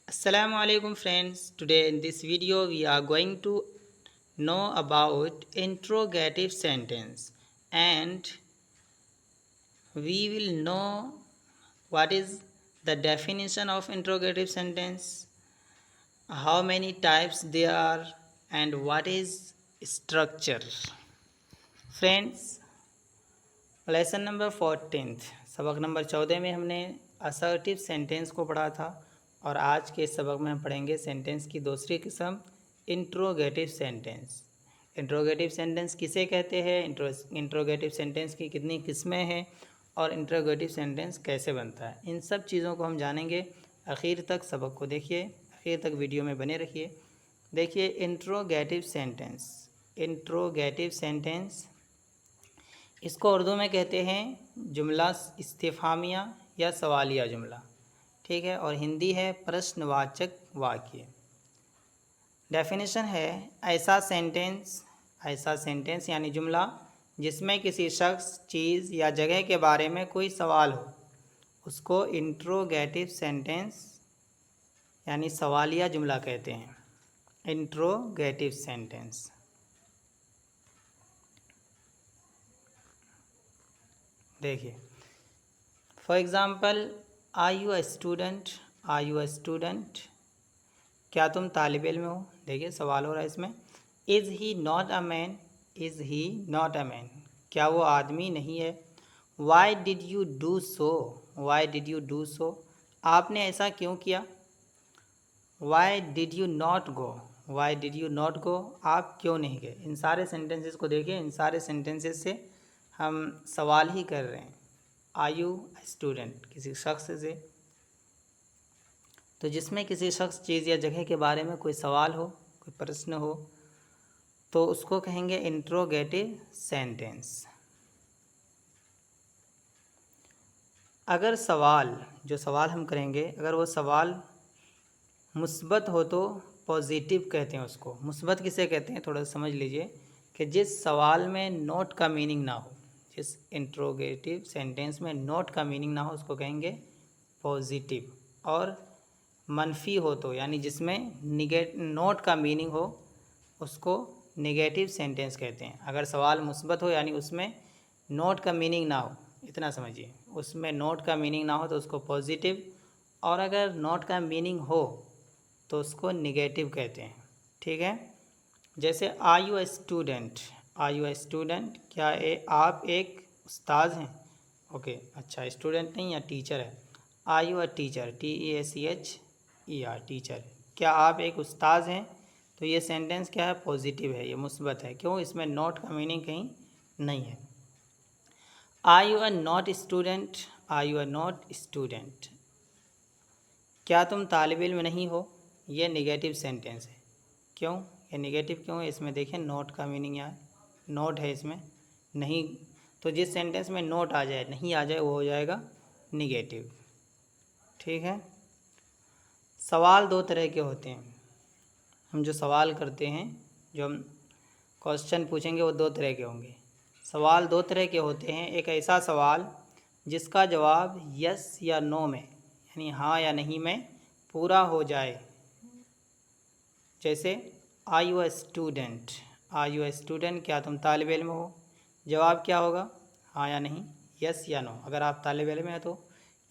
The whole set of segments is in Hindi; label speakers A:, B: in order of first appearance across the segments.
A: Assalamu alaikum friends. Today in this video we are going to know about interrogative sentence and we will know what is the definition of interrogative sentence, how many types there are and what is structure. Friends, lesson number 14 सबक नंबर 14 में हमने असर्टिव सेंटेंस को पढ़ा था और आज के इस सबक में हम पढ़ेंगे सेंटेंस की दूसरी किस्म इंट्रोगेटिव सेंटेंस। इंट्रोगेटिव सेंटेंस किसे कहते हैं, इंट्रोगेटिव सेंटेंस की कितनी किस्में हैं और इंट्रोगेटिव सेंटेंस कैसे बनता है, इन सब चीज़ों को हम जानेंगे। आखिर तक सबक को देखिए, आखिर तक वीडियो में बने रहिए। देखिए इंट्रोगेटिव सेंटेंस, इंट्रोगेटिव सेंटेंस इसको उर्दू में कहते हैं जुमला इस्तिफ़ामिया या सवालिया जुमला, ठीक है, और हिंदी है प्रश्नवाचक वाक्य। डेफिनेशन है ऐसा सेंटेंस यानी जुमला जिसमें किसी शख्स, चीज़ या जगह के बारे में कोई सवाल हो, उसको इंट्रोगेटिव सेंटेंस यानी सवालिया जुमला कहते हैं। इंट्रोगेटिव सेंटेंस देखिए, for example are you a student, are you a student, क्या तुम तालिब इल्म हो। देखिए सवाल हो रहा है इसमें। Is he not a man, is he not a man, क्या वो आदमी नहीं है। Y did you do so, Y did you do so, आपने ऐसा क्यों किया। Y did you not go, Y did you not go, आप क्यों नहीं गए। इन सारे सेंटेंसेस को देखिए, इन सारे सेंटेंसेस से हम सवाल ही कर रहे हैं। आर यू स्टूडेंट किसी शख्स से, तो जिसमें किसी शख्स, चीज़ या जगह के बारे में कोई सवाल हो, कोई प्रश्न हो, तो उसको कहेंगे इंट्रोगेटिव सेंटेंस। अगर सवाल, जो सवाल हम करेंगे, अगर वो सवाल मुस्बत हो तो पॉजिटिव कहते हैं उसको। मुस्बत किसे कहते हैं, थोड़ा समझ लीजिए कि जिस सवाल में नोट का मीनिंग ना हो, जिस इंट्रोगेटिव सेंटेंस में नोट का मीनिंग ना हो, उसको कहेंगे पॉजिटिव। और मनफी हो तो, यानी जिसमें नोट का मीनिंग हो, उसको नेगेटिव सेंटेंस कहते हैं। अगर सवाल मुस्बत हो यानी उसमें नोट का मीनिंग ना हो, इतना समझिए, उसमें नोट का मीनिंग ना हो तो उसको पॉजिटिव, और अगर नोट का मीनिंग हो तो उसको निगेटिव कहते हैं, ठीक है। जैसे are you a student, are you a student, क्या आप एक उस्ताद हैं। ओके, अच्छा, स्टूडेंट नहीं या टीचर है। Are you a teacher, TEACHER, teacher, क्या आप एक उस्ताद हैं। तो ये सेंटेंस क्या है, पॉजिटिव है, ये मुस्बत है। क्यों, इसमें नॉट का मीनिंग कहीं नहीं है। Are you a not student, are you a not student, क्या तुम तालिब इल्म नहीं हो। ये नेगेटिव सेंटेंस है। क्यों, ये नेगेटिव क्यों है, इसमें देखें नोट का मीनिंग यहाँ नोट है, इसमें नहीं। तो जिस सेंटेंस में नोट आ जाए, नहीं आ जाए, वो हो जाएगा निगेटिव, ठीक है। सवाल दो तरह के होते हैं। हम जो सवाल करते हैं, जो हम क्वेश्चन पूछेंगे, वो दो तरह के होंगे। सवाल दो तरह के होते हैं। एक ऐसा सवाल जिसका जवाब यस या नो में, यानी हाँ या नहीं में पूरा हो जाए। जैसे are you a student, are you a student, क्या तुम तालिब इल्म हो। जवाब क्या होगा, हाँ या नहीं, यस या नो। अगर आप तालिब इल्म हैं तो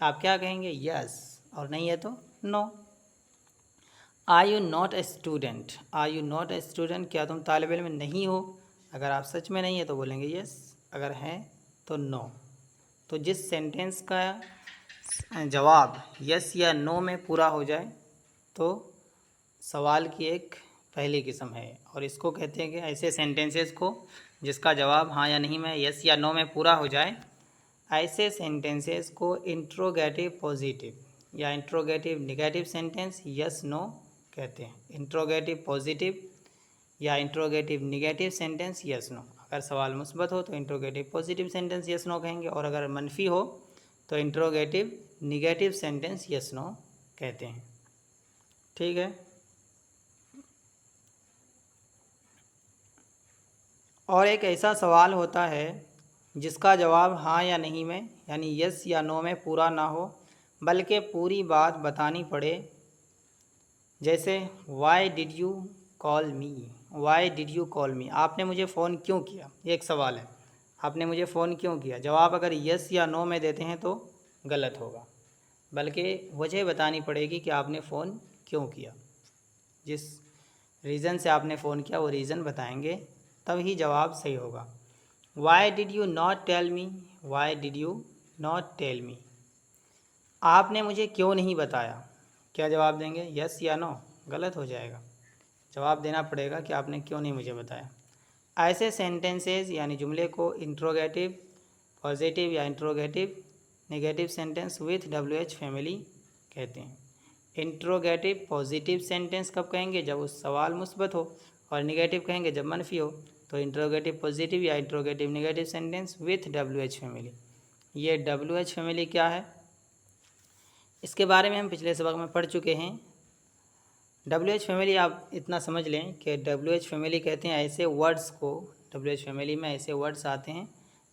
A: आप क्या कहेंगे, यस, और नहीं है तो no. Are you not a student, are you not a student, क्या तुम तालिब इल्म नहीं हो। अगर आप सच में नहीं है तो बोलेंगे यस, अगर हैं तो नो। तो जिस सेंटेंस का जवाब यस या नो में पूरा हो जाए तो सवाल की एक पहली किस्म है, और इसको कहते हैं कि ऐसे सेंटेंसेस को जिसका जवाब हाँ या नहीं में, यस या नो में पूरा हो जाए, ऐसे सेंटेंसेस को इंट्रोगेटिव पॉजिटिव या interrogative negative sentence yes no कहते हैं। इंट्रोगेटिव पॉजिटिव या interrogative negative sentence yes no. अगर सवाल मुस्बत हो तो interrogative positive sentence yes no कहेंगे, और अगर मनफी हो तो interrogative negative sentence yes no कहते हैं, ठीक है। और एक ऐसा सवाल होता है जिसका जवाब हाँ या नहीं में, यानी यस या नो में पूरा ना हो, बल्कि पूरी बात बतानी पड़े, जैसे Y did you call me, why did you call मी, आपने मुझे फ़ोन क्यों किया, ये एक सवाल है। आपने मुझे फ़ोन क्यों किया, जवाब अगर यस या नो में देते हैं तो गलत होगा, बल्कि वजह बतानी पड़ेगी कि आपने फ़ोन क्यों किया। जिस रीज़न से आपने फ़ोन किया वो रीज़न बताएंगे, तब ही जवाब सही होगा। Why did you not tell me, why did you not tell me, आपने मुझे क्यों नहीं बताया, क्या जवाब देंगे, यस या नो, गलत हो जाएगा। जवाब देना पड़ेगा कि आपने क्यों नहीं मुझे बताया। ऐसे सेंटेंसेस यानी जुमले को इंट्रोगेटिव पॉजिटिव या interrogative negative sentence with WH family कहते हैं। इंट्रोगेटिव पॉजिटिव सेंटेंस कब कहेंगे, जब उस सवाल मुस्बत हो, और नेगेटिव कहेंगे जब मनफी हो। तो इंट्रोगेटिव पॉजिटिव या interrogative negative sentence with WH family. ये WH फैमिली क्या है, इसके बारे में हम पिछले सबक में पढ़ चुके हैं। WH फैमिली आप इतना समझ लें कि WH फैमिली कहते हैं ऐसे वर्ड्स को, WH फैमिली में ऐसे वर्ड्स आते हैं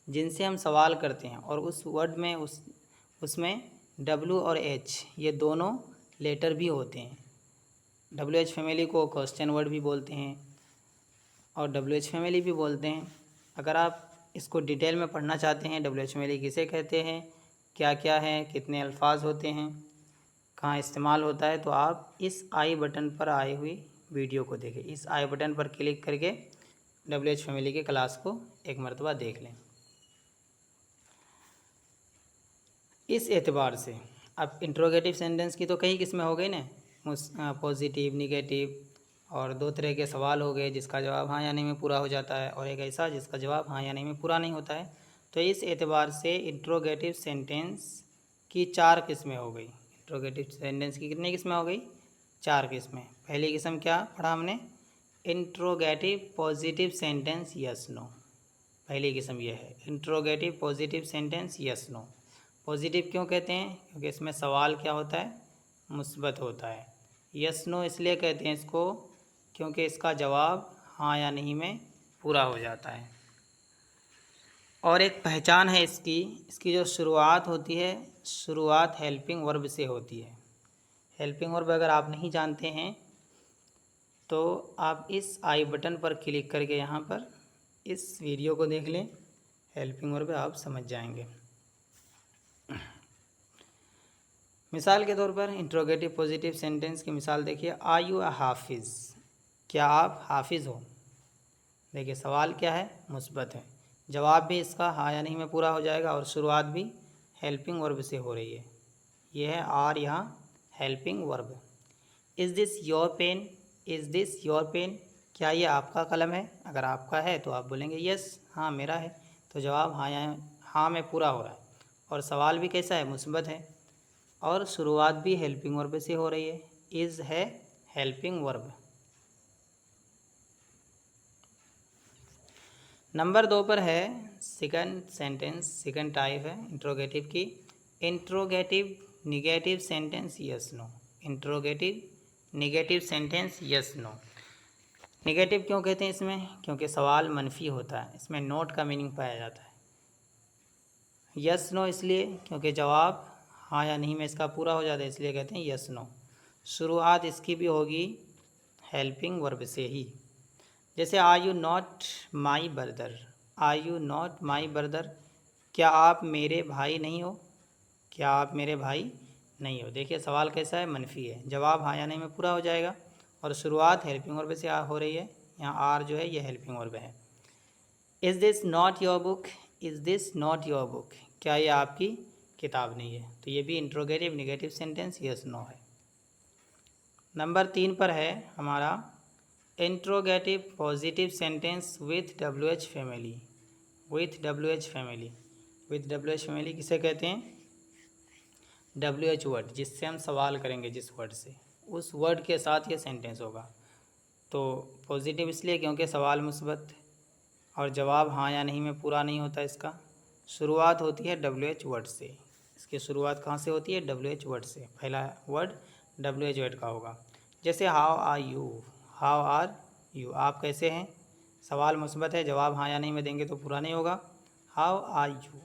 A: जिनसे हम सवाल करते हैं, और उस वर्ड में उसमें W और H ये दोनों लेटर भी होते हैं। WH फैमिली को क्वेश्चन वर्ड भी बोलते हैं और WH फैमिली भी बोलते हैं। अगर आप इसको डिटेल में पढ़ना चाहते हैं, WH फैमिली किसे कहते हैं, क्या क्या है, कितने अल्फाज होते हैं, कहाँ इस्तेमाल होता है, तो आप इस आई बटन पर आई हुई वीडियो को देखें। इस आई बटन पर क्लिक करके WH फैमिली के क्लास को एक मरतबा देख लें। इस एतबार से अब इंट्रोगेटिव सेंटेंस की तो कई किस्में हो गई ना, पॉजिटिव निगेटिव, और दो तरह के सवाल हो गए जिसका जवाब हाँ या नहीं में पूरा हो जाता है, और एक ऐसा जिसका जवाब हाँ या नहीं में पूरा नहीं होता है। तो इस एतबार से इंट्रोगेटिव सेंटेंस की 4 किस्में हो गई। इंट्रोगेटिव सेंटेंस की कितनी किस्में हो गई, 4 किस्में। पहली किस्म क्या पढ़ा हमने, interrogative positive sentence yes no. पहली किस्म यह है, interrogative positive sentence yes no. Positive क्यों कहते हैं, क्योंकि इसमें सवाल क्या होता है, मुस्बत होता है। यस नो इसलिए कहते हैं इसको क्योंकि इसका जवाब हाँ या नहीं में पूरा हो जाता है। और एक पहचान है इसकी जो शुरुआत होती है, शुरुआत हेल्पिंग वर्ब से होती है। हेल्पिंग वर्ब अगर आप नहीं जानते हैं तो आप इस आई बटन पर क्लिक करके यहाँ पर इस वीडियो को देख लें, हेल्पिंग वर्ब आप समझ जाएंगे। मिसाल के तौर पर इंट्रोगेटिव पॉजिटिव सेंटेंस की मिसाल देखिए, आर यू अ हाफिज़, क्या आप हाफिज़ हो। देखिए सवाल क्या है, मुस्बत है, जवाब भी इसका हाँ या नहीं में पूरा हो जाएगा, और शुरुआत भी हेल्पिंग वर्ब से हो रही है। यह है आर यहाँ helping verb. Is this your pen, is this your pen, क्या ये आपका कलम है। अगर आपका है तो आप बोलेंगे यस, हाँ मेरा है, तो जवाब हाँ या हाँ में पूरा हो रहा है। और सवाल भी कैसा है, मुस्बत है, और शुरुआत भी हेल्पिंग वर्ब से हो रही है। इज़ है हेल्पिंग वर्ब। नंबर 2 पर है सेकंड सेंटेंस, सेकंड टाइप है इंट्रोगेटिव की, interrogative negative sentence yes no. Interrogative negative sentence yes no. Negative क्यों कहते हैं इसमें, क्योंकि सवाल मनफी होता है, इसमें नोट का मीनिंग पाया जाता है। यस नो इसलिए क्योंकि जवाब हाँ या नहीं में इसका पूरा हो जाता है, इसलिए कहते हैं यस नो। शुरुआत इसकी भी होगी हेल्पिंग वर्ब से ही। जैसे are you not my brother, are you not my brother, क्या आप मेरे भाई नहीं हो, क्या आप मेरे भाई नहीं हो। देखिए सवाल कैसा है, मनफी है, जवाब हाँ या नहीं में पूरा हो जाएगा, और शुरुआत हेल्पिंग वर्ब से हो रही है। यहाँ आर जो है ये हेल्पिंग वर्ब है। Is this not your book, is this not your book, क्या ये आपकी किताब नहीं है। तो ये भी interrogative negative sentence yes no है। नंबर 3 पर है हमारा interrogative positive sentence with WH family. With WH family, with WH family किसे कहते हैं, WH वर्ड जिससे हम सवाल करेंगे, जिस वर्ड से, उस वर्ड के साथ ये सेंटेंस होगा। तो पॉजिटिव इसलिए क्योंकि सवाल मुस्बत, और जवाब हाँ या नहीं में पूरा नहीं होता इसका। शुरुआत होती है WH वर्ड से, इसकी शुरुआत कहाँ से होती है, WH वर्ड से। पहला वर्ड WH वर्ड का होगा। जैसे how are you, how are you, आप कैसे हैं। सवाल मुस्बत है, जवाब हाँ या नहीं में देंगे तो पूरा नहीं होगा, हाउ आर यू।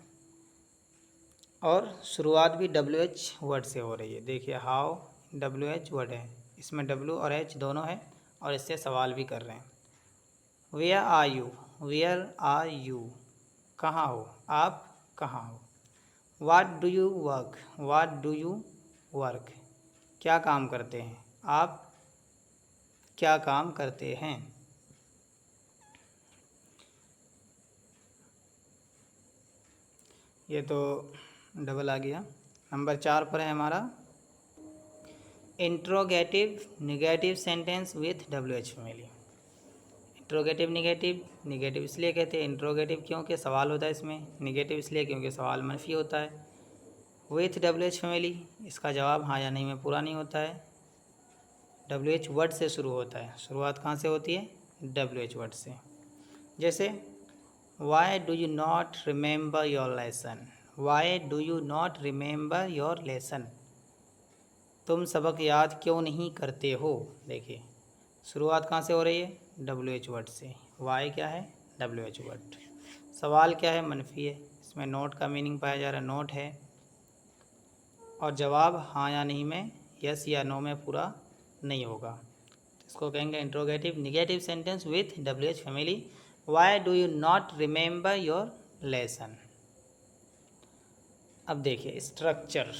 A: और शुरुआत भी WH वर्ड से हो रही है। देखिए हाउ WH वर्ड है, इसमें W और H दोनों है और इससे सवाल भी कर रहे हैं। Where are you, where are you, कहाँ हो आप, कहाँ हो। What do you work, what do you work, क्या काम करते हैं आप, क्या काम करते हैं। ये तो डबल आ गया। नंबर 4 पर है हमारा interrogative negative sentence with WH family. Interrogative negative इसलिए कहते हैं इंट्रोगेटिव क्योंकि सवाल होता है इसमें, निगेटिव इसलिए क्योंकि सवाल मनफी होता है। विथ WH फैमिली, इसका जवाब हाँ या नहीं में पूरा नहीं होता है। WH वर्ड से शुरू होता है, शुरुआत कहाँ से होती है, WH वर्ड से। जैसे Y do you not remember your lesson, Y do you not remember your lesson, तुम सबक याद क्यों नहीं करते हो। देखिए शुरुआत कहाँ से हो रही है, WH वर्ड से। वाई क्या है, WH वर्ड। सवाल क्या है, मनफी है, इसमें नोट का मीनिंग पाया जा रहा है, नोट है। और जवाब हाँ या नहीं में, यस या नो में पूरा नहीं होगा, इसको कहेंगे interrogative negative sentence with WH family. Why do you not remember your lesson. अब देखिए स्ट्रक्चर,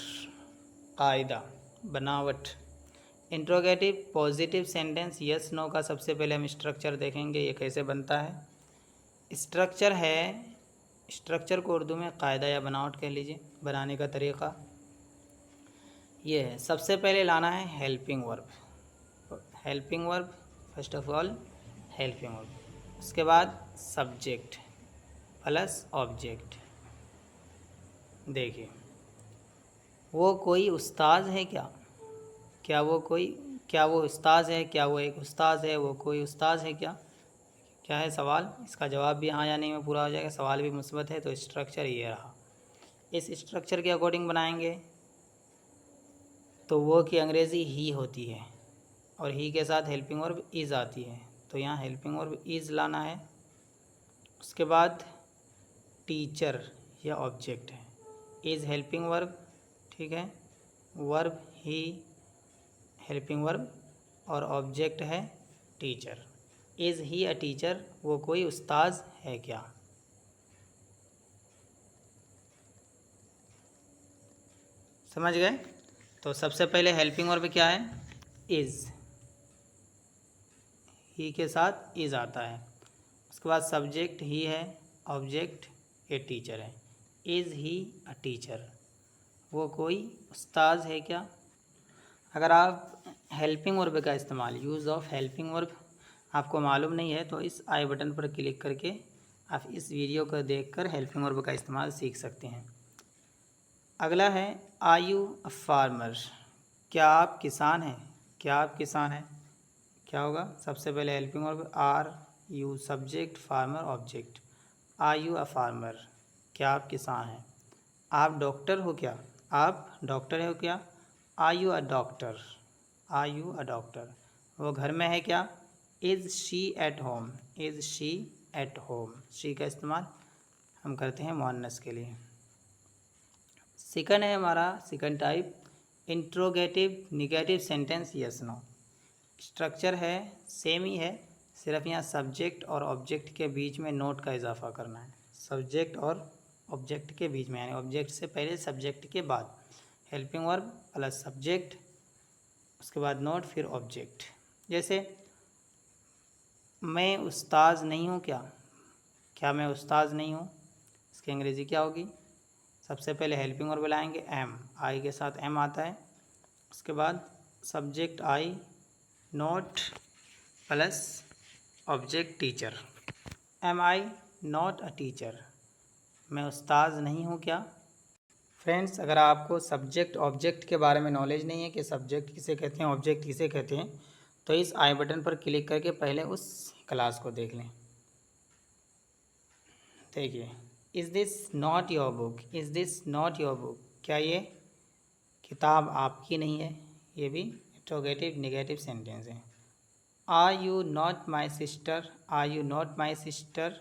A: कायदा, बनावट। Interrogative positive sentence yes no का सबसे पहले हम स्ट्रक्चर देखेंगे, ये कैसे बनता है। स्ट्रक्चर है, स्ट्रक्चर को उर्दू में कायदा या बनावट कह लीजिए, बनाने का तरीक़ा ये है। सबसे पहले लाना है helping verb, helping verb first of all helping verb. उसके बाद सब्जेक्ट प्लस ऑब्जेक्ट। देखिए वो कोई उस्ताद है क्या, क्या वो कोई, क्या वो उस्ताद है, क्या वो एक उस्ताद है, वो कोई उस्ताद है क्या, क्या है सवाल। इसका जवाब भी हाँ या नहीं में पूरा हो जाएगा, सवाल भी मुस्बत है, तो स्ट्रक्चर ये रहा। इस स्ट्रक्चर के अकॉर्डिंग बनाएंगे तो वो की अंग्रेज़ी ही होती है और ही के साथ हेल्पिंग वर्ब इज़ आती है, तो यहाँ हेल्पिंग वर्ब इज़ लाना है। उसके बाद टीचर या ऑब्जेक्ट है, इज़ हेल्पिंग वर्ब, ठीक है, वर्ब ही हेल्पिंग वर्ब और ऑब्जेक्ट है teacher. Is he a teacher, वो कोई उस्ताद है क्या। समझ गए। तो सबसे पहले हेल्पिंग वर्ब क्या है, इज़, ही के साथ इज़ आता है। उसके बाद सब्जेक्ट ही है, ऑब्जेक्ट ए टीचर है। इज़ ही अ टीचर, वो कोई उस्ताद है क्या। अगर आप हेल्पिंग वर्ब का इस्तेमाल, यूज़ ऑफ हेल्पिंग वर्ब आपको मालूम नहीं है तो इस आई बटन पर क्लिक करके आप इस वीडियो को देखकर हेल्पिंग वर्ब का इस्तेमाल सीख सकते हैं। अगला है आर यू अ फार्मर, क्या आप किसान हैं, क्या आप किसान हैं, क्या होगा। सबसे पहले helping verb are you, subject farmer object. Are you a farmer, क्या आप किसान हैं। आप डॉक्टर हो क्या, आप डॉक्टर हो क्या। Are you a doctor, are you a doctor, वो घर में है क्या। Is she at home, is she at home, she का इस्तेमाल हम करते हैं मुअन्नस के लिए। सेकंड है हमारा second type interrogative negative sentence yes no. Structure है सेम ही है, सिर्फ यहाँ सब्जेक्ट और ऑब्जेक्ट के बीच में नोट का इजाफा करना है। सब्जेक्ट और ऑब्जेक्ट के बीच में, यानी ऑब्जेक्ट से पहले सब्जेक्ट के बाद हेल्पिंग वर्ब प्लस सब्जेक्ट, उसके बाद नोट, फिर ऑब्जेक्ट। जैसे मैं उस्ताद नहीं हूँ क्या, क्या मैं उस्ताद नहीं हूँ, इसकी अंग्रेज़ी क्या होगी। सबसे पहले हेल्पिंग वर्ब लाएंगे एम, आई के साथ एम आता है। उसके बाद subject I, not plus object teacher. Am I not a teacher, मैं उस्ताद नहीं हूँ क्या। फ्रेंड्स अगर आपको सब्जेक्ट ऑब्जेक्ट के बारे में नॉलेज नहीं है कि सब्जेक्ट किसे कहते हैं, ऑब्जेक्ट किसे कहते हैं, तो इस आई बटन पर क्लिक करके पहले उस क्लास को देख लें। देखिए is this not your book, is this not your book, क्या ये किताब आपकी नहीं है, ये भी इंट्रोगेटिव निगेटिव सेंटेंस है। Are you not my sister, are you not my sister,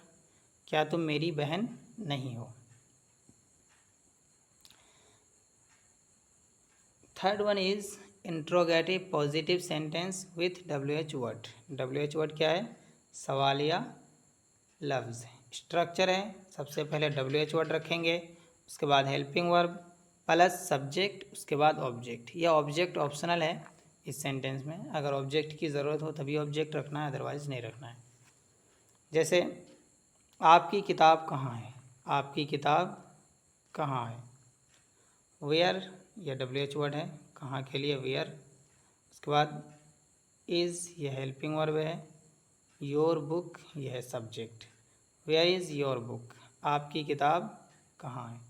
A: क्या तुम मेरी बहन नहीं हो। Third one is interrogative positive sentence with WH word. WH word क्या है? सवालिया लफ्ज़। स्ट्रक्चर है, सबसे पहले WH वर्ड रखेंगे, उसके बाद हेल्पिंग वर्ब प्लस सब्जेक्ट, उसके बाद ऑब्जेक्ट। यह ऑब्जेक्ट ऑप्शनल है इस सेंटेंस में, अगर ऑब्जेक्ट की ज़रूरत हो तभी ऑब्जेक्ट रखना है, अदरवाइज़ नहीं रखना है। जैसे आपकी किताब कहाँ है? आपकी किताब कहाँ है? वेयर, यह WH वर्ड है, कहाँ के लिए वेयर। उसके बाद इज़, यह हेल्पिंग वर्ब है। योर बुक, यह है subject. Where is your book, आपकी किताब कहाँ है।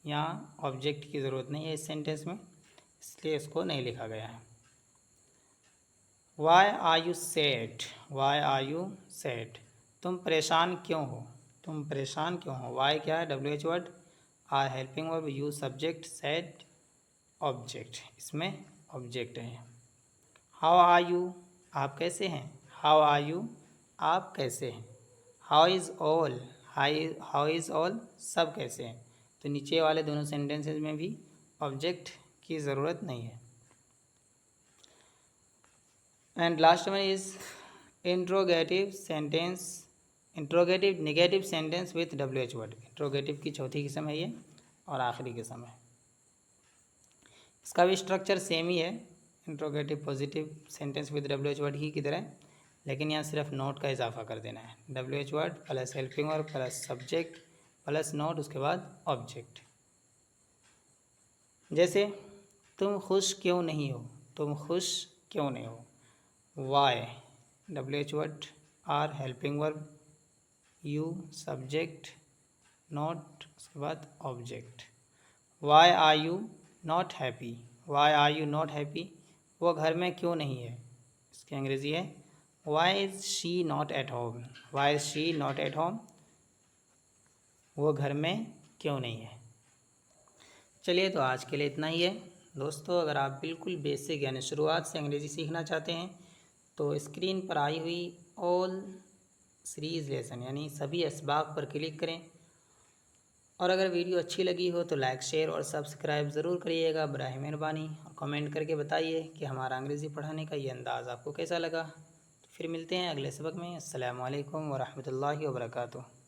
A: यहाँ ऑब्जेक्ट की ज़रूरत नहीं है इस सेंटेंस में, इसलिए इसको नहीं लिखा गया है। Why are you sad, why are you sad, तुम परेशान क्यों हो? तुम परेशान क्यों हो? वाई क्या है? WH word, are helping verb, you subject, sad object, इसमें ऑब्जेक्ट है। हाउ आर यू, आप कैसे हैं? हाउ आर यू, आप कैसे हैं। How is all, how is all, सब कैसे हैं। तो नीचे वाले दोनों सेंटेंसेस में भी ऑब्जेक्ट की ज़रूरत नहीं है। And last one is interrogative sentence, interrogative negative sentence with WH word. Interrogative की चौथी किस्म है ये और आखिरी किस्म है। इसका भी स्ट्रक्चर सेम ही है, interrogative positive sentence with WH word ही की तरह, लेकिन यहाँ सिर्फ नोट का इजाफा कर देना है। WH word plus helping verb plus subject plus note, उसके बाद ऑब्जेक्ट। जैसे तुम खुश क्यों नहीं हो? तुम खुश क्यों नहीं हो? Why, WH word, are helping verb, you subject, note, उसके बाद object. Why are you not happy, why are you not happy, वो घर में क्यों नहीं है। इसकी अंग्रेज़ी है why is she not at home, why is she not at home, वो घर में क्यों नहीं है। चलिए, तो आज के लिए इतना ही है दोस्तों। अगर आप बिल्कुल बेसिक यानी शुरुआत से अंग्रेज़ी सीखना चाहते हैं तो स्क्रीन पर आई हुई ऑल सीरीज़ लेसन यानी सभी असबाक पर क्लिक करें, और अगर वीडियो अच्छी लगी हो तो लाइक शेयर और सब्सक्राइब ज़रूर करिएगा बराए मेहरबानी, और कमेंट करके बताइए कि हमारा अंग्रेज़ी पढ़ाने का ये अंदाज़ आपको कैसा लगा। तो फिर मिलते हैं अगले सबक में। अस्सलामु अलैकुम वरहमतुल्लाहि वबरकातुहू।